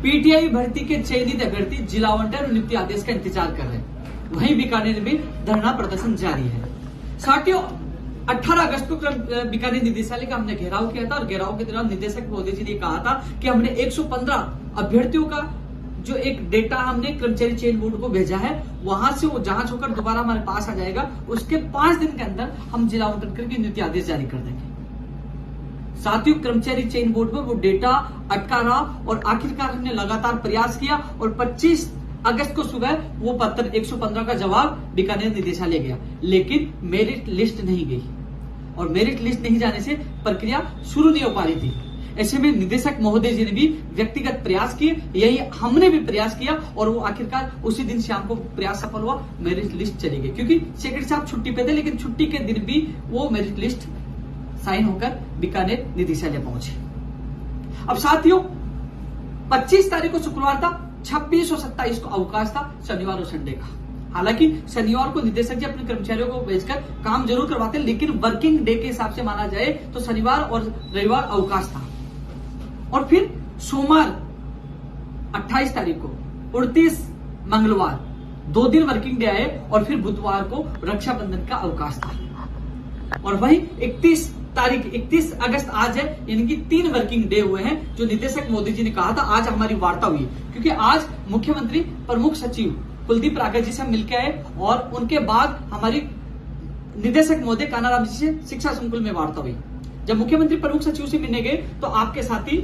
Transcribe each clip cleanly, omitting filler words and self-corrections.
PTI भर्ती के चयनित अभ्यर्थी जिला आवंटन और नियुक्ति आदेश का इंतजार कर रहे हैं। वहीं बीकानेर में धरना प्रदर्शन जारी है। साथियों, 18 अगस्त को बीकानेर निदेशालय का हमने घेराव किया था और घेराव के दौरान निदेशक महोदय जी ने कहा था कि हमने 115 अभ्यर्थियों का जो एक डेटा हमने कर्मचारी चयन बोर्ड को भेजा है, वहां से वो जांच होकर दोबारा हमारे पास आ जाएगा। उसके 5 दिन के अंदर हम जिला आवंटन करके नियुक्ति आदेश जारी कर देंगे। साथियों, कर्मचारी चयन बोर्ड में वो डेटा अटका रहा और आखिरकार हमने लगातार प्रयास किया और 25 अगस्त को सुबह वो पत्र 115 का जवाब बीकानेर निदेशालय गया, लेकिन मेरिट लिस्ट नहीं गई और मेरिट लिस्ट नहीं जाने से प्रक्रिया शुरू नहीं हो पा रही थी। ऐसे में निदेशक महोदय जी ने भी व्यक्तिगत प्रयास किए, यही हमने भी प्रयास किया और वो आखिरकार उसी दिन शाम को प्रयास सफल हुआ। मेरिट लिस्ट चली गई क्योंकि सेक्रेटरी साहब छुट्टी पे थे, लेकिन छुट्टी के दिन भी वो मेरिट लिस्ट साइन होकर बीकानेर निदेशालय पहुंचे। अब साथियों, 25 तारीख को शुक्रवार था, 26 और 27 को अवकाश था, शनिवार और संडे का। हालांकि शनिवार को निदेशक जी अपने कर्मचारियों को भेजकर काम जरूर करवाते, लेकिन वर्किंग डे के हिसाब से माना जाए तो शनिवार और रविवार अवकाश था। और फिर सोमवार 28 तारीख को, 29 मंगलवार 2 दिन वर्किंग डे आए और फिर बुधवार को रक्षाबंधन का अवकाश था। और वही 31 अगस्त आज है, यानी कि 3 वर्किंग डे हुए हैं। जो निदेशक मोदी जी ने कहा था आज हमारी वार्ता हुई, क्योंकि आज मुख्यमंत्री प्रमुख सचिव कुलदीप राघव जी से मिलकर आए और उनके बाद हमारी निदेशक महोदय कानाराम जी से शिक्षा संकुल में वार्ता हुई। जब मुख्यमंत्री प्रमुख सचिव से मिलने गए तो आपके साथी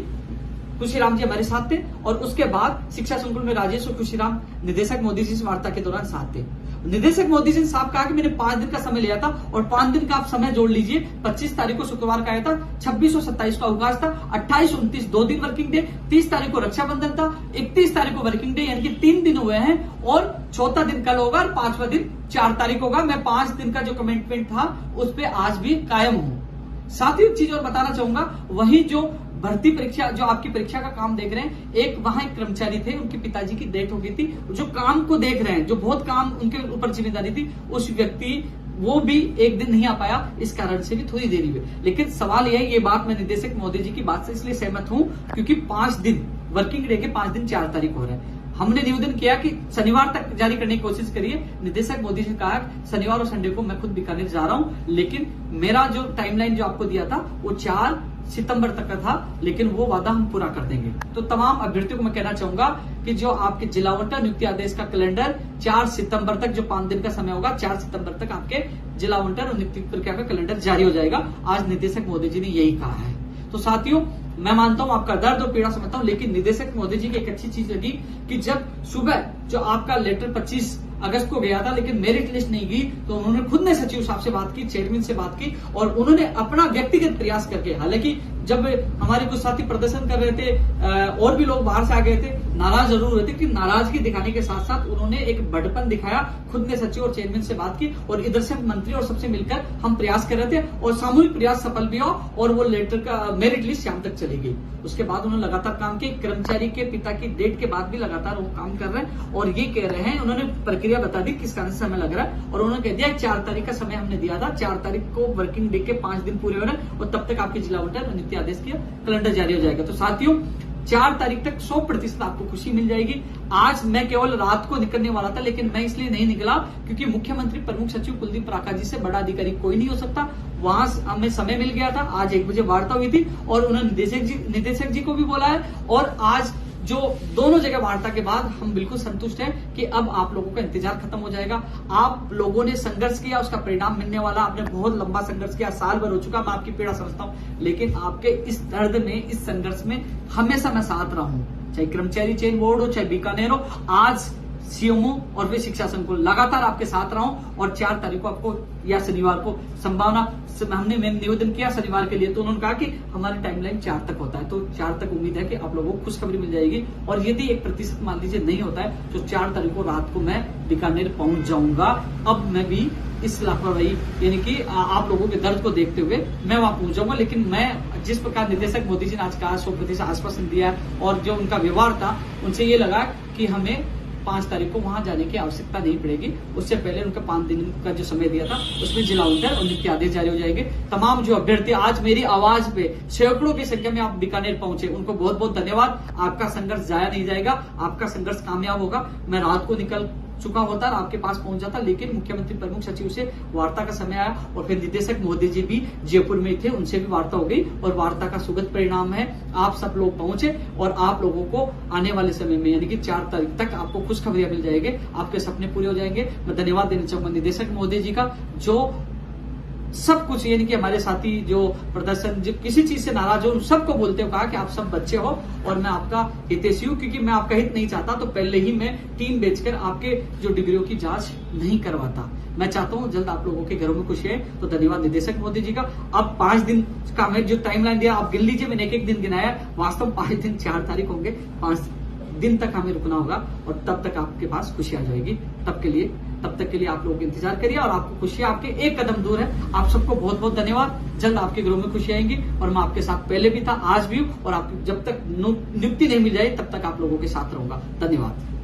खुशीराम जी हमारे साथ थे और उसके बाद शिक्षा संकुल में राजेश और खुशीराम निदेशक मोदी जी से वार्ता के दौरान साथ थे। निदेशक मोदी जी ने साफ कहा कि मैंने 5 दिन का समय लिया था और 5 दिन का आप समय जोड़ लीजिए। 25 तारीख को शुक्रवार का आया था, 26 और 27 का अवकाश था, 28 29 2 दिन वर्किंग डे, 30 तारीख को रक्षाबंधन था, 31 तारीख को वर्किंग डे, यानी कि 3 दिन हुए हैं और चौथा दिन कल होगा और 5वां दिन 4 तारीख होगा। मैं 5 दिन का जो कमिटमेंट था उस पर आज भी कायम हूं। साथ ही एक चीज और बताना चाहूंगा, वही जो भर्ती परीक्षा, जो आपकी परीक्षा का काम देख रहे हैं, एक वहां एक कर्मचारी थे, उनके पिताजी की डेथ हो गई थी, जो काम को देख रहे हैं, जो बहुत काम उनके ऊपर जिम्मेदारी थी, उस व्यक्ति वो भी एक दिन नहीं आ पाया, इस कारण से भी थोड़ी देरी हुई। लेकिन सवाल यह है, ये बात मैं निदेशक महोदय जी की बात से इसलिए सहमत हूं क्योंकि 5 दिन वर्किंग डे के 5 दिन 4 तारीख हो रहे हैं। हमने निवेदन किया कि शनिवार तक जारी करने की कोशिश करिए। निदेशक मोदी जी ने कहा शनिवार और संडे को मैं खुद बीकानेर जा रहा हूं, लेकिन मेरा जो टाइमलाइन जो आपको दिया था वो 4 सितंबर तक का था, लेकिन वो वादा हम पूरा कर देंगे। तो तमाम अभ्यर्थियों को मैं कहना चाहूंगा कि जो आपके जिला आवंटन नियुक्ति आदेश का कैलेंडर 4 सितंबर तक, जो 5 दिन का समय होगा, 4 सितंबर तक आपके जिला आवंटन और नियुक्ति प्रक्रिया का कैलेंडर जारी हो जाएगा। आज निदेशक मोदी जी ने यही कहा है। तो साथियों, मैं मानता हूं आपका दर्द और पीड़ा समझता हूं, लेकिन निदेशक महोदय जी की एक अच्छी चीज लगी कि जब सुबह जो आपका लेटर 25 अगस्त को गया था लेकिन मेरिट लिस्ट नहीं गई, तो उन्होंने खुद ने सचिव साहब से बात की, चेयरमैन से बात की और उन्होंने अपना व्यक्तिगत प्रयास करके, हालांकि जब हमारे कुछ साथी प्रदर्शन कर रहे थे और भी लोग बाहर से आ गए थे, नाराज जरूर हुए थे, कि नाराजगी दिखाने के साथ साथ उन्होंने एक बड़पन दिखाया, खुद ने सचिव और चेयरमैन से बात की और इधर से मंत्री और सबसे मिलकर हम प्रयास कर रहे थे और सामूहिक प्रयास सफल भी हुआ और वो लेटर का मेरिट लिस्ट शाम तक चली गई। उसके बाद उन्होंने लगातार काम किया, कर्मचारी के पिता की डेट के बाद भी लगातार वो काम कर रहे हैं और ये कह रहे हैं, उन्होंने प्रक्रिया बता दी किस कारण से समय लग रहा है और उन्होंने कह दिया 4 तारीख का समय हमने दिया था, 4 तारीख को वर्किंग डे के 5 दिन पूरे हो रहे हैं और तब तक आपके जिला आवंटन और नियुक्ति आदेश किया कैलेंडर जारी हो जाएगा। तो साथियों, 4 तारीख तक 100% आपको खुशी मिल जाएगी। आज मैं केवल रात को निकलने वाला था, लेकिन मैं इसलिए नहीं निकला क्योंकि मुख्यमंत्री प्रमुख सचिव कुलदीप राघव जी से बड़ा अधिकारी कोई नहीं हो सकता। वहां हमें समय मिल गया था, आज 1 बजे वार्ता हुई थी और उन्होंने निदेशक जी को भी बोला है और आज जो दोनों जगह वार्ता के बाद हम बिल्कुल संतुष्ट हैं कि अब आप लोगों का इंतजार खत्म हो जाएगा। आप लोगों ने संघर्ष किया, उसका परिणाम मिलने वाला। आपने बहुत लंबा संघर्ष किया, साल भर हो चुका, मैं आपकी पीड़ा समझता हूं, लेकिन आपके इस दर्द में, इस संघर्ष में हमेशा मैं साथ रहा हूं, चाहे कर्मचारी चयन बोर्ड हो, चाहे बीकानेर हो, आज सीएमओ और फिर शिक्षा संकुल, लगातार आपके साथ रहा हूं और 4 तारीख को आपको या शनिवार को संभावना हमने निवेदन किया शनिवार के लिए, तो उन्होंने कहा कि हमारी टाइमलाइन 4 तक होता है, तो 4 तक उम्मीद है कि आप लोगों को खुशखबरी मिल जाएगी और यदि 1% मान लीजिए नहीं होता है तो 4 तारीख को रात को मैं बीकानेर पहुंच जाऊंगा। अब मैं भी इस लापरवाही, यानी कि आप लोगों के दर्द को देखते हुए मैं वहां पहुंच जाऊंगा, लेकिन मैं जिस प्रकार निदेशक मोदी जी ने आज कहा 100% आश्वासन दिया और जो उनका व्यवहार था, उनसे ये लगा कि हमें 5 तारीख को वहां जाने की आवश्यकता नहीं पड़ेगी। उससे पहले उनका 5 दिन का जो समय दिया था उसमें जिला आवंटन और नियुक्ति आदेश जारी हो जाएंगे। तमाम जो अभ्यर्थी आज मेरी आवाज पे सैकड़ों की संख्या में आप बीकानेर पहुंचे, उनको बहुत बहुत धन्यवाद। आपका संघर्ष जाया नहीं जाएगा, आपका संघर्ष कामयाब होगा। मैं रात को निकल चुका होता और आपके पास पहुंच जाता, लेकिन मुख्यमंत्री प्रमुख सचिव से वार्ता का समय आया और फिर निदेशक महोदय जी भी जयपुर में थे, उनसे भी वार्ता हो गई और वार्ता का सुखद परिणाम है। आप सब लोग पहुंचे और आप लोगों को आने वाले समय में यानी कि 4 तारीख तक आपको खुशखबरियां मिल जाएंगे, आपके सपने पूरे हो जाएंगे। मैं धन्यवाद देना चाहूंगा निदेशक महोदय जी का, जो सब कुछ यानी कि हमारे साथी जो प्रदर्शन जो किसी चीज से नाराज हो उन सबको बोलते हो कहा कि आप सब बच्चे हो और मैं आपका हितैषी हूं, क्योंकि मैं आपका हित नहीं चाहता तो पहले ही मैं टीम बेचकर आपके जो डिग्रियों की जांच नहीं करवाता। मैं चाहता हूं जल्द आप लोगों के घरों में खुशी है। तो धन्यवाद निदेशक मोदी जी का। अब 5 दिन का मैं जो टाइमलाइन दिया आप गिन लीजिए, मैंने एक दिन गिनाया, वास्तव 5 दिन 4 तारीख होंगे, 5 दिन तक हमें रुकना होगा और तब तक आपके पास खुशी आ जाएगी। तब तक के लिए आप लोग इंतजार करिए और आपको खुशी आपके एक कदम दूर है। आप सबको बहुत बहुत धन्यवाद। जल्द आपके घरों में खुशी आएंगी और मैं आपके साथ पहले भी था, आज भी हूं और आप जब तक नियुक्ति नहीं मिल जाए तब तक आप लोगों के साथ रहूंगा। धन्यवाद।